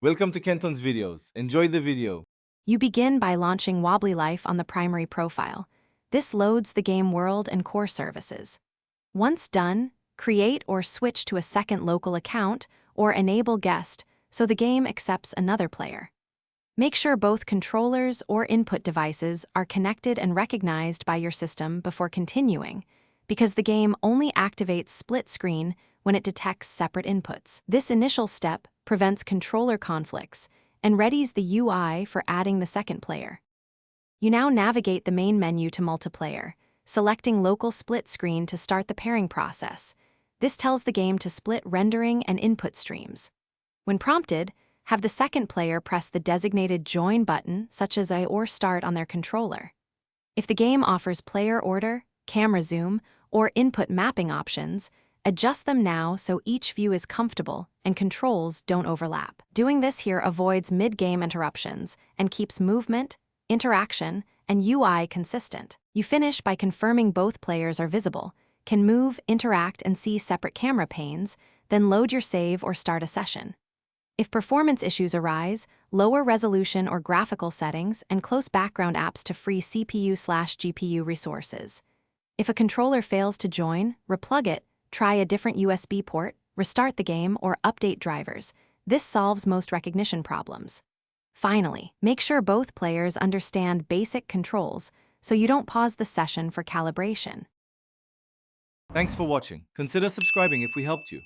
Welcome to Kenton's videos. Enjoy the video. You begin by launching Wobbly Life on the primary profile. This loads the game world and core services. Once done, create or switch to a second local account or enable guest so the game accepts another player. Make sure both controllers or input devices are connected and recognized by your system before continuing, because the game only activates split screen when it detects separate inputs. This initial step prevents controller conflicts and readies the UI for adding the second player. You now navigate the main menu to multiplayer, selecting local split screen to start the pairing process. This tells the game to split rendering and input streams. When prompted, have the second player press the designated join button, such as a or start on their controller. If the game offers player order, camera zoom, or input mapping options, adjust them now so each view is comfortable and controls don't overlap. Doing this here avoids mid-game interruptions and keeps movement, interaction, and UI consistent. You finish by confirming both players are visible, can move, interact, and see separate camera panes, then load your save or start a session. If performance issues arise, lower resolution or graphical settings and close background apps to free CPU/GPU resources. If a controller fails to join, replug it, try a different USB port, restart the game, or update drivers. This solves most recognition problems. Finally, make sure both players understand basic controls so you don't pause the session for calibration. Thanks for watching. Consider subscribing if we helped you.